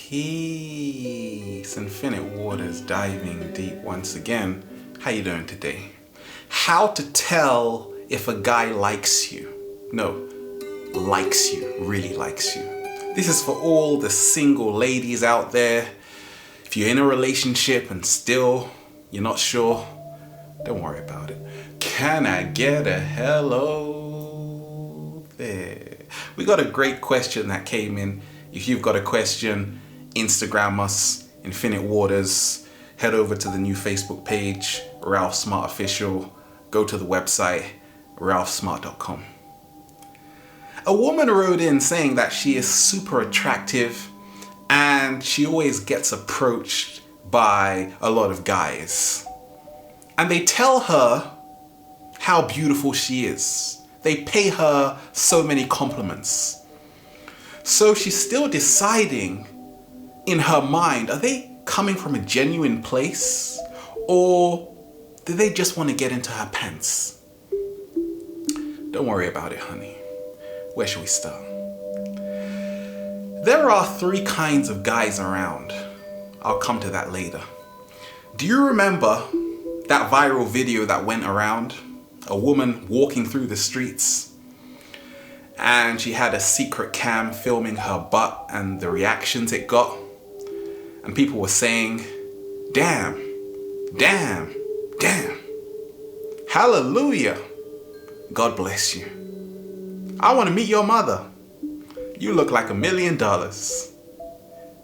Peace. Infinite waters diving deep once again. How you doing today? How to tell if a guy likes you. No, likes you, really likes you. This is for all the single ladies out there. If you're in a relationship and still you're not sure, don't worry about it. Can I get a hello there? We got a great question that came in. If you've got a question, Instagram us, Infinite Waters. Head over to the new Facebook page, Ralph Smart Official. Go to the website, ralphsmart.com. A woman wrote in saying that she is super attractive and she always gets approached by a lot of guys. And they tell her how beautiful she is. They pay her so many compliments. So she's still deciding in her mind, are they coming from a genuine place or do they just want to get into her pants? Don't worry about it, honey. Where should we start? There are 3 kinds of guys around. I'll come to that later. Do you remember that viral video that went around? A woman walking through the streets and she had a secret cam filming her butt and the reactions it got. And people were saying, damn, damn, damn. Hallelujah. God bless you. I want to meet your mother. You look like $1 million.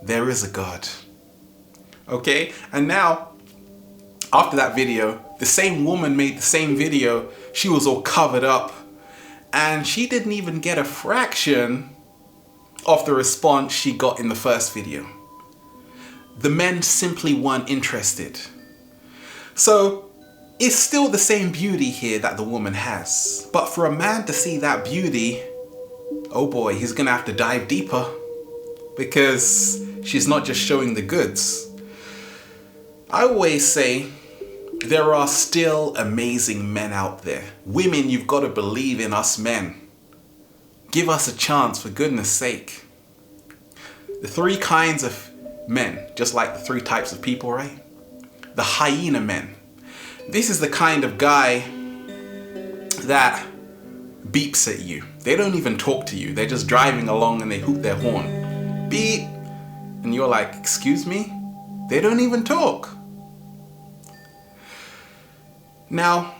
There is a God. Okay? And now, after that video, the same woman made the same video. She was all covered up. And she didn't even get a fraction of the response she got in the first video. The men simply weren't interested. So it's still the same beauty here that the woman has. But for a man to see that beauty, oh boy, he's gonna have to dive deeper because she's not just showing the goods. I always say there are still amazing men out there. Women, you've got to believe in us men. Give us a chance, for goodness sake. The 3 kinds of men, just like the 3 types of people, right? The hyena men. This is the kind of guy that beeps at you. They don't even talk to you. They're just driving along and they hoot their horn. Beep. And you're like, excuse me? They don't even talk. Now,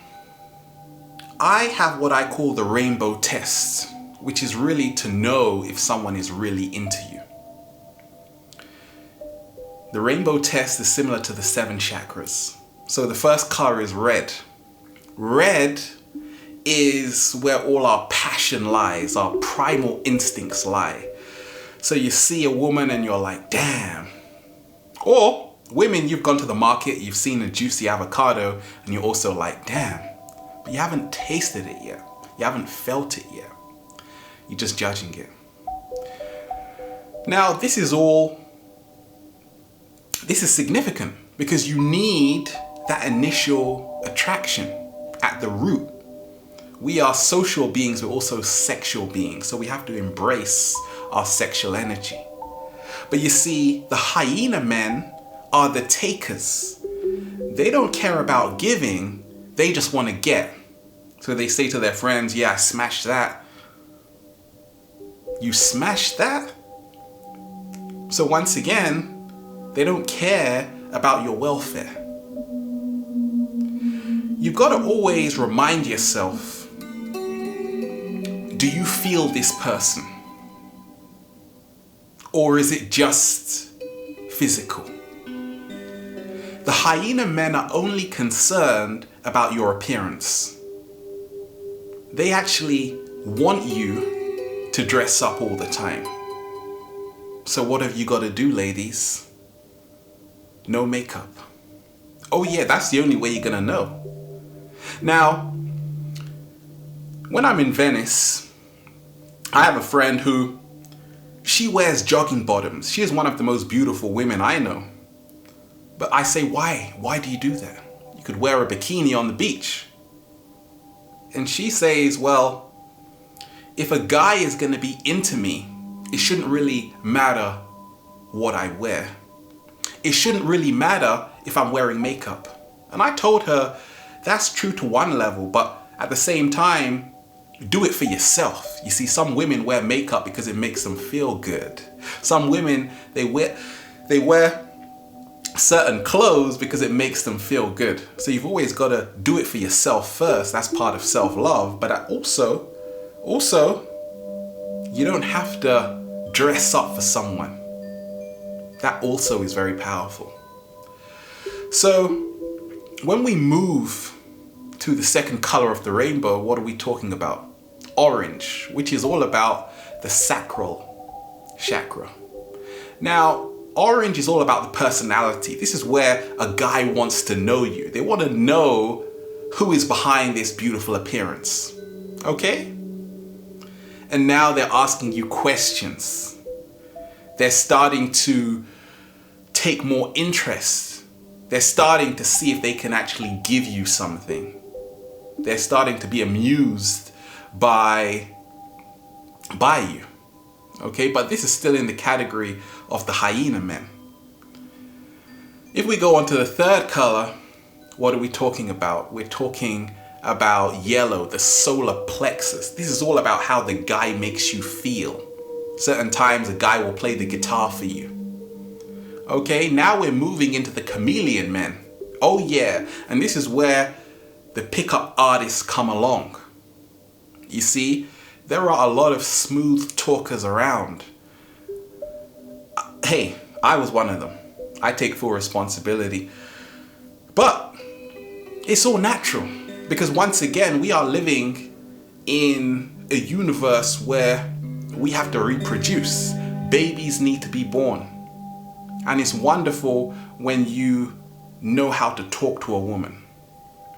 I have what I call the rainbow test, which is really to know if someone is really into you. The rainbow test is similar to the 7 chakras. So the first color is red. Red is where all our passion lies, our primal instincts lie. So you see a woman and you're like, damn. Or women, you've gone to the market, you've seen a juicy avocado, and you're also like, damn. But you haven't tasted it yet. You haven't felt it yet. You're just judging it. Now, this is significant because you need that initial attraction at the root. We are social beings, we're also sexual beings, so we have to embrace our sexual energy. But you see, the hyena men are the takers. They don't care about giving, they just want to get. So they say to their friends, yeah, smash that. You smash that? So once again, they don't care about your welfare. You've got to always remind yourself, do you feel this person? Or is it just physical? The hyena men are only concerned about your appearance. They actually want you to dress up all the time. So what have you got to do, ladies? No makeup. Oh yeah, that's the only way you're gonna know. Now, when I'm in Venice, I have a friend who, she wears jogging bottoms. She is one of the most beautiful women I know. But I say, why? Why do you do that? You could wear a bikini on the beach. And she says, well, if a guy is gonna be into me, it shouldn't really matter what I wear. It shouldn't really matter if I'm wearing makeup. And I told her that's true to one level, but at the same time, do it for yourself. You see, some women wear makeup because it makes them feel good. Some women, they wear certain clothes because it makes them feel good. So you've always got to do it for yourself first. That's part of self-love. But also, you don't have to dress up for someone. That also is very powerful. So when we move to the second color of the rainbow, what are we talking about? Orange, which is all about the sacral chakra. Now, orange is all about the personality. This is where a guy wants to know you. They want to know who is behind this beautiful appearance. Okay? And now they're asking you questions. They're starting to take more interest. They're starting to see if they can actually give you something. They're starting to be amused by you. Okay, but this is still in the category of the hyena men. If we go on to the third color, what are we talking about? We're talking about yellow, the solar plexus. This is all about how the guy makes you feel. Certain times a guy will play the guitar for you. Okay, now we're moving into the chameleon men. Oh yeah, and this is where the pickup artists come along. You see, there are a lot of smooth talkers around. Hey, I was one of them. I take full responsibility. But it's all natural because once again, we are living in a universe where we have to reproduce. Babies need to be born. And it's wonderful when you know how to talk to a woman.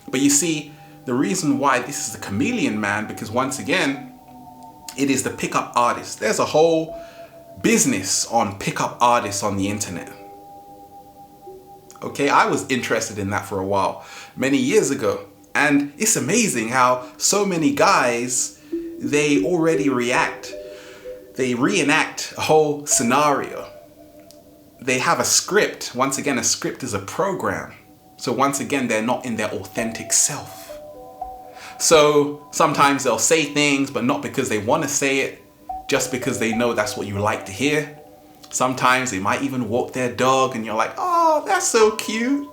But you see, the reason why this is the chameleon man, because once again, it is the pickup artist. There's a whole business on pickup artists on the internet. Okay, I was interested in that for a while, many years ago. And it's amazing how so many guys, they already they reenact a whole scenario. They have a script. Once again, a script is a program. So once again, they're not in their authentic self. So sometimes they'll say things, but not because they want to say it, just because they know that's what you like to hear. Sometimes they might even walk their dog and you're like, oh, that's so cute.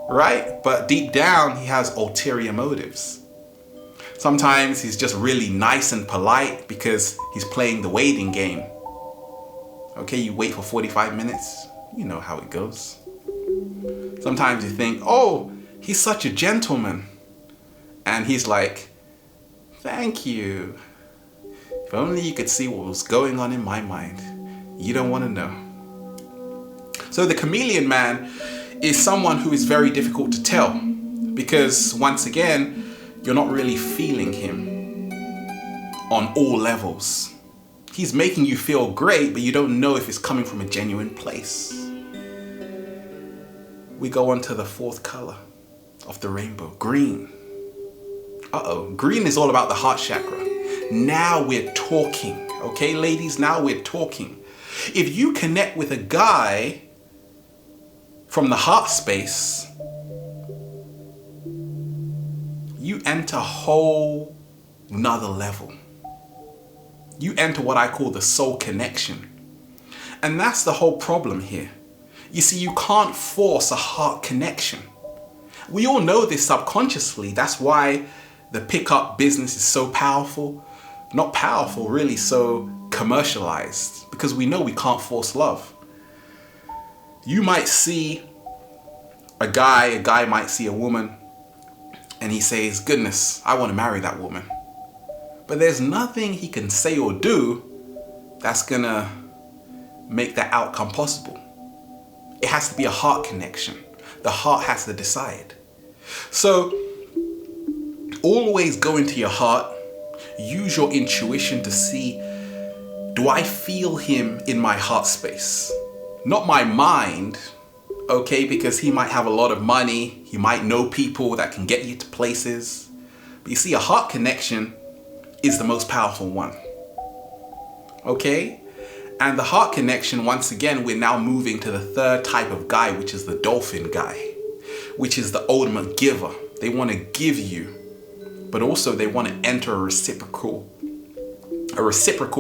Right? But deep down, he has ulterior motives. Sometimes he's just really nice and polite because he's playing the waiting game. Okay, you wait for 45 minutes. You know how it goes. Sometimes you think, oh, he's such a gentleman. And he's like, thank you. If only you could see what was going on in my mind. You don't want to know. So the chameleon man is someone who is very difficult to tell because once again, you're not really feeling him on all levels. He's making you feel great, but you don't know if it's coming from a genuine place. We go on to the fourth color of the rainbow, green. Green is all about the heart chakra. Now we're talking, okay, ladies? Now we're talking. If you connect with a guy from the heart space, you enter a whole nother level. You enter what I call the soul connection. And that's the whole problem here. You see, you can't force a heart connection. We all know this subconsciously. That's why the pickup business is so powerful. Not powerful, really, so commercialized. Because we know we can't force love. You might see a guy might see a woman, and he says, goodness, I want to marry that woman. But there's nothing he can say or do that's gonna make that outcome possible. It has to be a heart connection. The heart has to decide. So always go into your heart, use your intuition to see, do I feel him in my heart space? Not my mind, okay, because he might have a lot of money, he might know people that can get you to places. But you see, a heart connection is the most powerful one. Okay? And the heart connection, once again, we're now moving to the third type of guy, which is the dolphin guy, which is the ultimate giver. They want to give you, but also they want to enter a reciprocal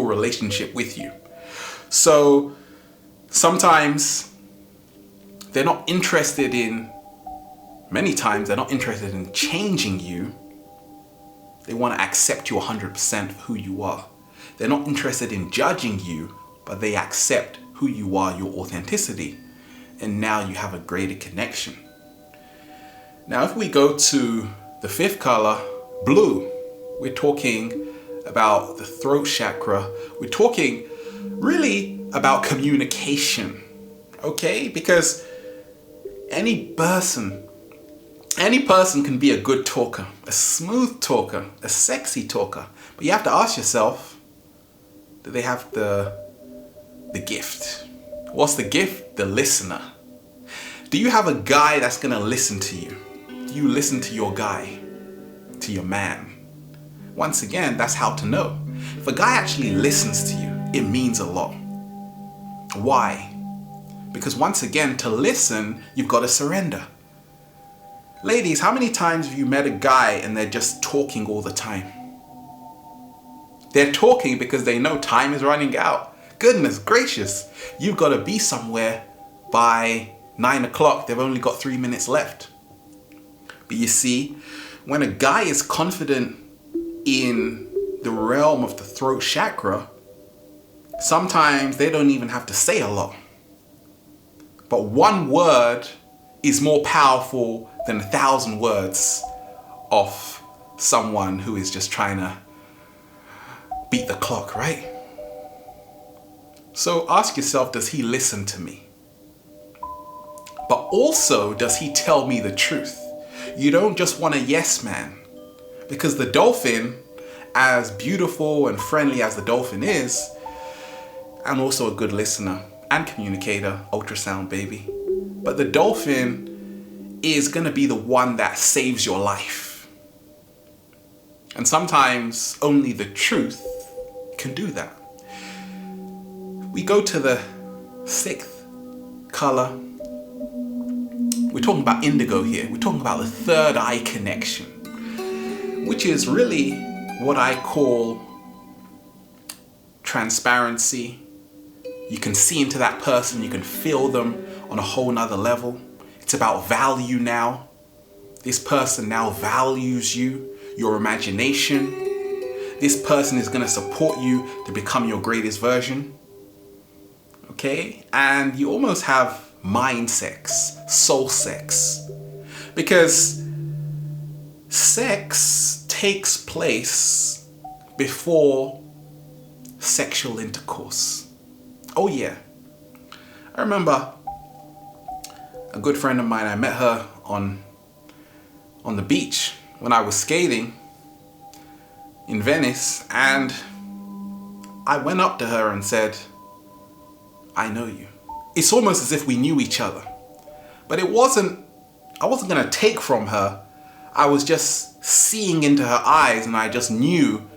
relationship with you. So sometimes many times they're not interested in changing you. They want to accept you 100% for who you are. They're not interested in judging you, but they accept who you are, your authenticity. And now you have a greater connection. Now, if we go to the fifth color, blue, we're talking about the throat chakra. We're talking really about communication, okay? Because any person can be a good talker, a smooth talker, a sexy talker. But you have to ask yourself, do they have the gift? What's the gift? The listener. Do you have a guy that's gonna listen to you? Do you listen to your guy, to your man? Once again, that's how to know. If a guy actually listens to you, it means a lot. Why? Because once again, to listen, you've got to surrender. Ladies, how many times have you met a guy and they're just talking all the time? They're talking because they know time is running out. Goodness gracious, you've got to be somewhere by 9 o'clock. They've only got 3 minutes left. But you see, when a guy is confident in the realm of the throat chakra, sometimes they don't even have to say a lot. But one word is more powerful than 1,000 words of someone who is just trying to beat the clock, right? So ask yourself, does he listen to me? But also, does he tell me the truth? You don't just want a yes man. Because the dolphin, as beautiful and friendly as the dolphin is, and also a good listener and communicator, ultrasound baby, but the dolphin is going to be the one that saves your life. And sometimes only the truth can do that. We go to the sixth color. We're talking about indigo here. We're talking about the third eye connection, which is really what I call transparency. You can see into that person, you can feel them on a whole nother level. It's about value now. This person now values you, your imagination. This person is going to support you to become your greatest version. Okay? And you almost have mind sex, soul sex. Because sex takes place before sexual intercourse. Oh yeah. I remember a good friend of mine, I met her on the beach when I was skating in Venice, and I went up to her and said, I know you. It's almost as if we knew each other. But I wasn't gonna take from her. I was just seeing into her eyes, and I just knew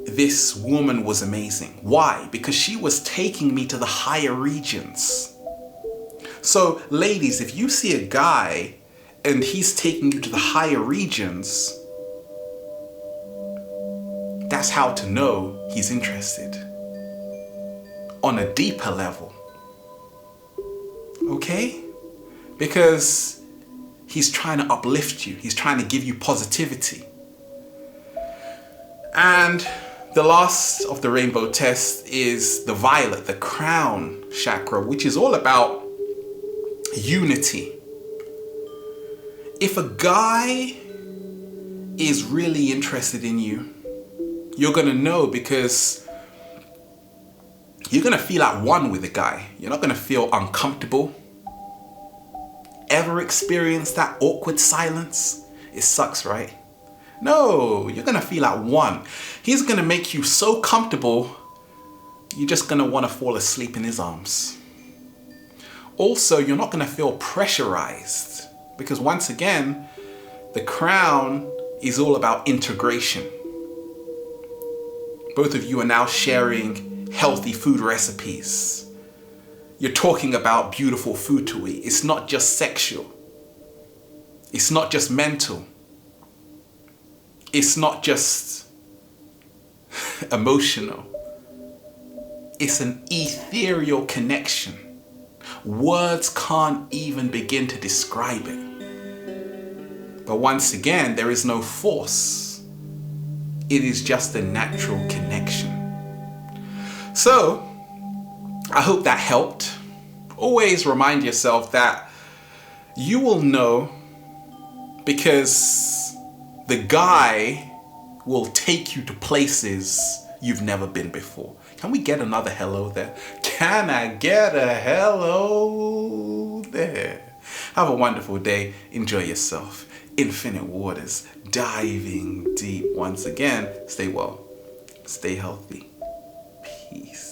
this woman was amazing. Why? Because she was taking me to the higher regions. So ladies, if you see a guy and he's taking you to the higher regions, that's how to know he's interested. On a deeper level. Okay? Because he's trying to uplift you. He's trying to give you positivity. And the last of the rainbow test is the violet, the crown chakra, which is all about unity. If a guy is really interested in you, you're going to know, because you're going to feel at one with the guy. You're not going to feel uncomfortable. Ever experienced that awkward silence? It sucks, right? No, you're going to feel at one. He's going to make you so comfortable, you're just going to want to fall asleep in his arms. Also, you're not going to feel pressurized, because once again, the crown is all about integration. Both of you are now sharing healthy food recipes. You're talking about beautiful food to eat. It's not just sexual. It's not just mental. It's not just emotional. It's an ethereal connection. Words can't even begin to describe it. But once again, there is no force. It is just a natural connection. So, I hope that helped. Always remind yourself that you will know, because the guy will take you to places you've never been before. Can we get another hello there? Can I get a hello there? Have a wonderful day. Enjoy yourself. Infinite waters, diving deep. Once again, stay well, stay healthy. Peace.